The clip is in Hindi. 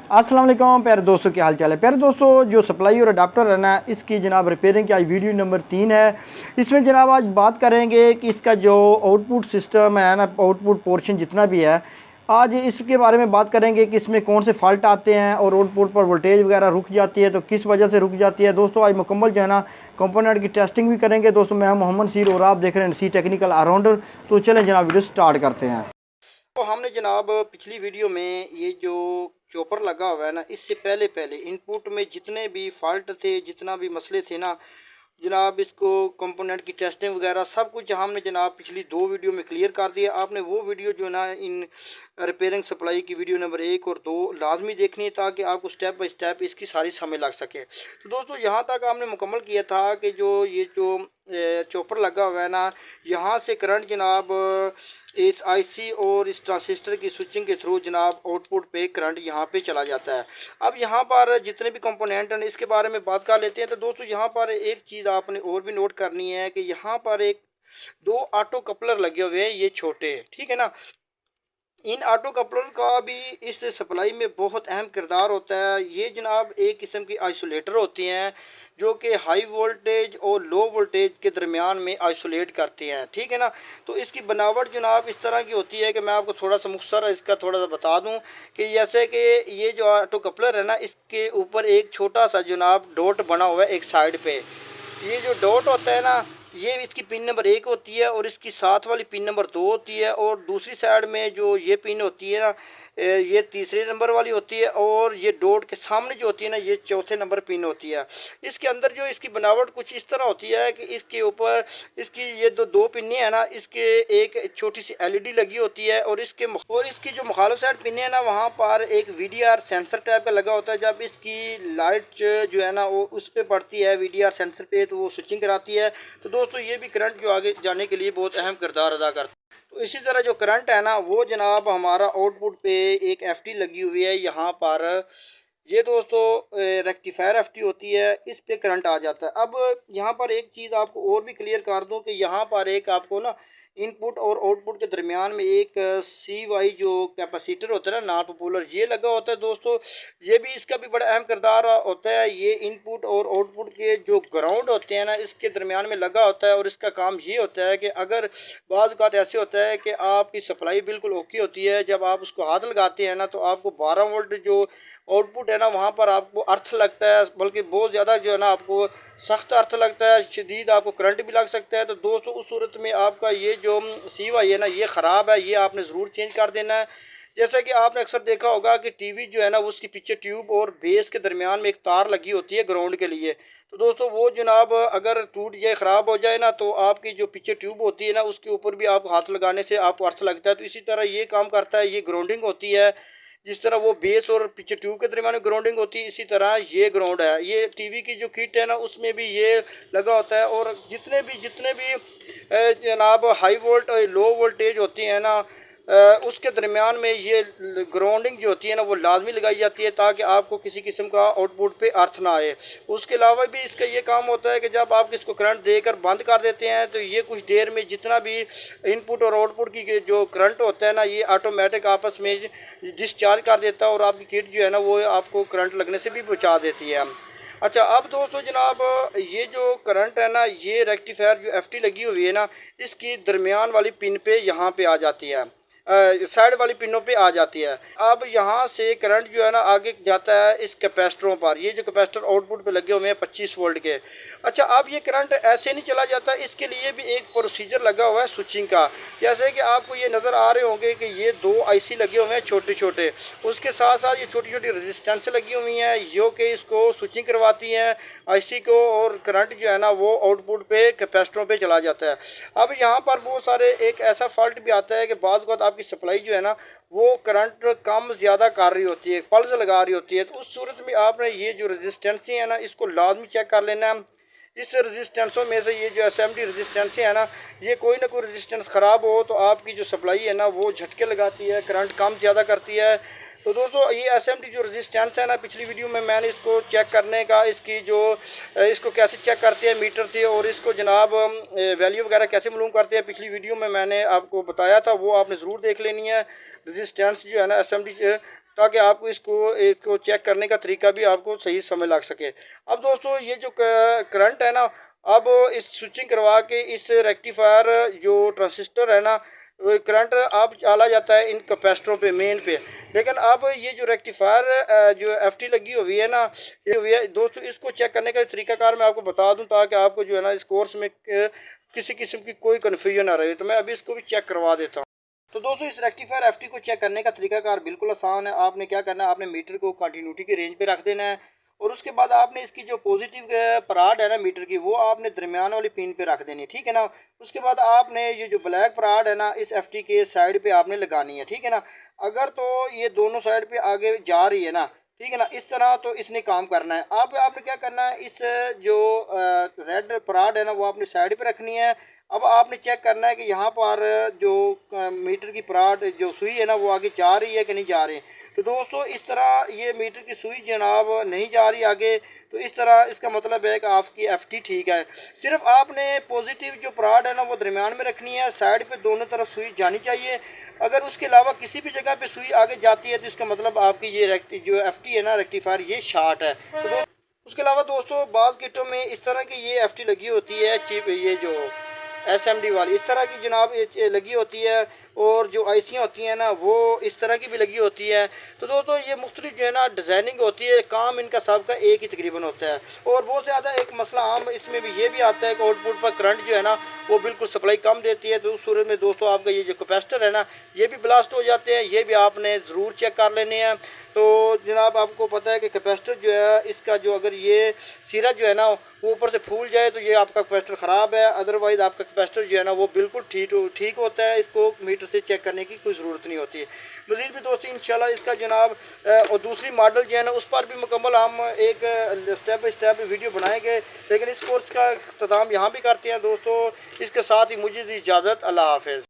अस्सलाम वालेकुम प्यारे दोस्तों, क्या हाल चाल है। प्यारे दोस्तों, जो सप्लाई और अडाप्टर है ना, इसकी जनाब रिपेयरिंग की आज वीडियो नंबर 3 है। इसमें जनाब आज बात करेंगे कि इसका जो आउटपुट सिस्टम है ना, आउटपुट पोर्शन जितना भी है, आज इसके बारे में बात करेंगे कि इसमें कौन से फॉल्ट आते हैं और आउटपुट पर वोल्टेज वगैरह रुक जाती है तो किस वजह से रुक जाती है। दोस्तों आज मुकम्मल जो है ना कंपोनेंट की टेस्टिंग भी करेंगे। दोस्तों मैं मोहम्मद सीर और आप देख रहे हैं सी टेक्निकल ऑलराउंडर। तो चलें जनाब वीडियो स्टार्ट करते हैं। तो हमने जनाब पिछली वीडियो में ये जो चॉपर लगा हुआ है ना, इससे पहले पहले इनपुट में जितने भी फॉल्ट थे, जितना भी मसले थे ना जनाब, इसको कंपोनेंट की टेस्टिंग वगैरह सब कुछ हमने जनाब पिछली 2 वीडियो में क्लियर कर दिया। आपने वो वीडियो जो ना इन रिपेयरिंग सप्लाई की वीडियो नंबर 1 और 2 लाजमी देखनी है ताकि आपको स्टेप बाय स्टेप इसकी सारी समझ लग सके। तो दोस्तों यहाँ तक आपने मुकम्मल किया था कि ये जो चॉपर लगा हुआ है ना, यहाँ से करंट जनाब इस आईसी और इस ट्रांजिस्टर की स्विचिंग के थ्रू जनाब आउटपुट पे करंट यहाँ पे चला जाता है। अब यहाँ पर जितने भी कंपोनेंट हैं इसके बारे में बात कर लेते हैं। तो दोस्तों यहाँ पर एक चीज़ आपने और भी नोट करनी है कि यहाँ पर एक 2 ऑटो कपलर लगे हुए हैं, ये छोटे, ठीक है ना। इन ऑटो कपलर का भी इस सप्लाई में बहुत अहम किरदार होता है। ये जनाब एक किस्म की आइसोलेटर होती हैं जो कि हाई वोल्टेज और लो वोल्टेज के दरमियान में आइसोलेट करते हैं, ठीक है ना। तो इसकी बनावट जनाब इस तरह की होती है कि मैं आपको थोड़ा सा मुख्तसर इसका थोड़ा सा बता दूं कि जैसे कि ये जो ऑटो कपलर है ना, इसके ऊपर एक छोटा सा जनाब डॉट बना हुआ है एक साइड पे। ये जो डॉट होता है ना, ये इसकी पिन नंबर 1 होती है और इसकी साथ वाली पिन नंबर 2 होती है, और दूसरी साइड में जो ये पिन होती है ना, ये तीसरे नंबर वाली होती है, और ये डॉट के सामने जो होती है ना, ये चौथे नंबर पिन होती है। इसके अंदर जो इसकी बनावट कुछ इस तरह होती है कि इसके ऊपर इसकी ये दो पिन्ने हैं ना, इसके एक छोटी सी एलईडी लगी होती है, और इसकी जो मुखालिफ साइड पिन्ने हैं ना, वहाँ पर एक वीडीआर सेंसर टाइप का लगा होता है। जब इसकी लाइट जो है ना वो उस पर पड़ती है वीडीआर सेंसर पे, तो वो स्विचिंग कराती है। तो दोस्तों ये भी करंट जो आगे जाने के लिए बहुत अहम किरदार अदा करता है। तो इसी तरह जो करंट है ना, वो जनाब हमारा आउटपुट पे एक एफटी लगी हुई है यहाँ पर। ये दोस्तों रेक्टिफायर एफटी होती है, इस पे करंट आ जाता है। अब यहाँ पर एक चीज़ आपको और भी क्लियर कर दूँ कि यहाँ पर एक आपको ना इनपुट और आउटपुट के दरमियान में एक सी वाई जो कैपेसिटर होता है ना, नॉन पॉपुलर, ये लगा होता है। दोस्तों ये भी इसका भी बड़ा अहम किरदार होता है। ये इनपुट और आउटपुट के जो ग्राउंड होते हैं ना, इसके दरमियान में लगा होता है, और इसका काम ये होता है कि अगर बाज़ औक़ात ऐसे होता है कि आपकी सप्लाई बिल्कुल ओके होती है, जब आप उसको हाथ लगाते हैं ना तो आपको 12 वोल्ट जो आउटपुट है ना, वहाँ पर आपको अर्थ लगता है, बल्कि बहुत ज़्यादा जो है ना आपको सख्त अर्थ लगता है, शदीद आपको करंट भी लग सकता है। तो दोस्तों उस सूरत में आपका ये जो सी वाई है ना, ये ख़राब है, ये आपने ज़रूर चेंज कर देना है। जैसे कि आपने अक्सर देखा होगा कि टीवी जो है ना, वो उसकी पीछे ट्यूब और बेस के दरमियान में एक तार लगी होती है ग्राउंड के लिए। तो दोस्तों वो जनाब अगर टूट जाए, ख़राब हो जाए ना, तो आपकी जो पीछे ट्यूब होती है ना, उसके ऊपर भी आप हाथ लगाने से आपको अर्थ लगता है। तो इसी तरह ये काम करता है, ये ग्राउंडिंग होती है। जिस तरह वो बेस और पीछे ट्यूब के दरमियान ग्राउंडिंग होती है, इसी तरह ये ग्राउंड है। ये टीवी की जो किट है ना, उसमें भी ये लगा होता है। और जितने भी जनाब हाई वोल्ट और लो वोल्टेज होती हैं ना, उसके दरमियान में ये ग्राउंडिंग जो होती है ना, वो लाजमी लगाई जाती है ताकि आपको किसी किस्म का आउटपुट पे अर्थ ना आए। उसके अलावा भी इसका ये काम होता है कि जब आप इसको करंट देकर बंद कर देते हैं, तो ये कुछ देर में जितना भी इनपुट और आउटपुट की जो करंट होता है ना, ये ऑटोमेटिक आपस में डिस्चार्ज कर देता है, और आपकी किट जो है ना, वो आपको करंट लगने से भी बचा देती है। अच्छा, अब दोस्तों जनाब ये जो करंट है ना, ये रेक्टिफायर जो एफटी लगी हुई है ना, इसकी दरमियान वाली पिन पे यहाँ पे आ जाती है, साइड वाली पिनों पे आ जाती है। अब यहाँ से करंट जो है ना आगे जाता है इस कैपेसिटरों पर। ये जो कैपेसिटर आउटपुट पे लगे हुए हैं 25 वोल्ट के। अच्छा, अब ये करंट ऐसे नहीं चला जाता, इसके लिए भी एक प्रोसीजर लगा हुआ है स्विचिंग का। जैसे कि आपको ये नज़र आ रहे होंगे कि ये 2 आईसी लगे हुए हैं छोटे छोटे, उसके साथ साथ ये छोटी छोटी रेजिस्टेंस लगी हुई हैं जो कि इसको स्विचिंग करवाती हैं आईसी को, और करंट जो है ना वो आउटपुट पे कैपेसिटरों पे चला जाता है। अब यहाँ पर बहुत सारे एक ऐसा फॉल्ट भी आता है कि बाद वक्त आपकी सप्लाई जो है ना, वो करंट कम ज़्यादा कर रही होती है, पल्स लगा रही होती है। तो उस सूरत में आपने ये जो रेजिस्टेंस है ना, इसको लाजमी चेक कर लेना है। इस रेजिस्टेंसों में से ये जो एसएमडी रेजिस्टेंस है ना, ये कोई ना कोई रेजिस्टेंस ख़राब हो तो आपकी जो सप्लाई है ना, वो झटके लगाती है, करंट कम ज़्यादा करती है। तो दोस्तों ये एसएमडी जो रेजिस्टेंस है ना, पिछली वीडियो में मैंने इसको चेक करने का, इसको कैसे चेक करते हैं मीटर से, और इसको जनाब वैल्यू वगैरह कैसे मालूम करते हैं, पिछली वीडियो में मैंने आपको बताया था, वो आपने ज़रूर देख लेनी है। रेजिस्टेंस जो है ना एसएमडी ताकि आपको इसको चेक करने का तरीका भी आपको सही समझ लग सके। अब दोस्तों ये जो करंट है ना, अब इस स्विचिंग करवा के इस रेक्टिफायर जो ट्रांजिस्टर है ना, करंट अब चला जाता है इन कैपेसिटरों पे, मेन पे। लेकिन अब ये जो रेक्टिफायर जो एफटी लगी हुई है ना, ये हुई है दोस्तों, इसको चेक करने का तरीकाकार मैं आपको बता दूं ताकि आपको जो है ना इस कोर्स में किसी किस्म की कोई कन्फ्यूजन ना रहे। तो मैं अभी इसको भी चेक करवा देता हूँ। तो दोस्तों इस रेक्टिफायर एफटी को चेक करने का तरीकाकार बिल्कुल आसान है। आपने क्या करना है, आपने मीटर को कंटिन्यूटी की रेंज पे रख देना है और उसके बाद आपने इसकी जो पॉजिटिव पराड है ना मीटर की, वो आपने दरमियान वाली पिन पे रख देनी है, ठीक है ना। उसके बाद आपने ये जो ब्लैक पराड है ना, इस एफटी के साइड पे आपने लगानी है, ठीक है ना। अगर तो ये दोनों साइड पे आगे जा रही है ना, ठीक है ना, इस तरह तो इसने काम करना है। अब आपने क्या करना है, इस जो रेड पराड है ना, वो आपने साइड पे रखनी है। अब आपने चेक करना है कि यहाँ पर जो मीटर की पराड जो सुई है ना, वो आगे जा रही है कि नहीं जा रही। तो दोस्तों इस तरह ये मीटर की सुई जनाब नहीं जा रही आगे, तो इस तरह इसका मतलब है कि आपकी एफटी ठीक है। सिर्फ आपने पॉजिटिव जो पराड है ना, वो दरमियान में रखनी है, साइड पे दोनों तरफ सुई जानी चाहिए। अगर उसके अलावा किसी भी जगह पे सुई आगे जाती है तो इसका मतलब आपकी ये जो एफटी है ना रेक्टिफायर, ये शार्ट है। तो उसके अलावा दोस्तों बाज़ किटों में इस तरह की ये एफटी लगी होती है, चिप ये जो एसएमडी वाली इस तरह की जनाब लगी होती है, और जो आईसियाँ होती हैं ना, वो इस तरह की भी लगी होती है। तो दोस्तों ये मुख्तलिफ जो है ना डिज़ाइनिंग होती है, काम इनका सबका एक ही तकरीबन होता है। और बहुत ज़्यादा एक मसला आम इसमें भी ये भी आता है कि आउटपुट पर करंट जो है ना, वो बिल्कुल सप्लाई कम देती है। तो उस सूरत में दोस्तों आपका ये जो कैपेसिटर है ना, ये भी ब्लास्ट हो जाते हैं, ये भी आपने ज़रूर चेक कर लेने हैं। तो जनाब आपको पता है कि कैपेसिटर जो है इसका जो अगर ये सिरा जो है ना वो ऊपर से फूल जाए तो ये आपका कैपेसिटर ख़राब है। अदरवाइज़ आपका कैपेसिटर जो है ना वो बिल्कुल ठीक होता है, इसको मीटर से चेक करने की कोई ज़रूरत नहीं होती है। मज़ीद भी दोस्तों इंशाल्लाह इसका जनाब और दूसरी मॉडल जो है ना, उस पर भी मुकम्मल हम एक स्टेप बाई स्टेप वीडियो बनाएंगे। लेकिन इस कोर्स का इख्तिताम यहाँ भी करते हैं दोस्तों। इसके साथ ही मुझे दी इजाज़त, अल्लाह हाफ़िज़।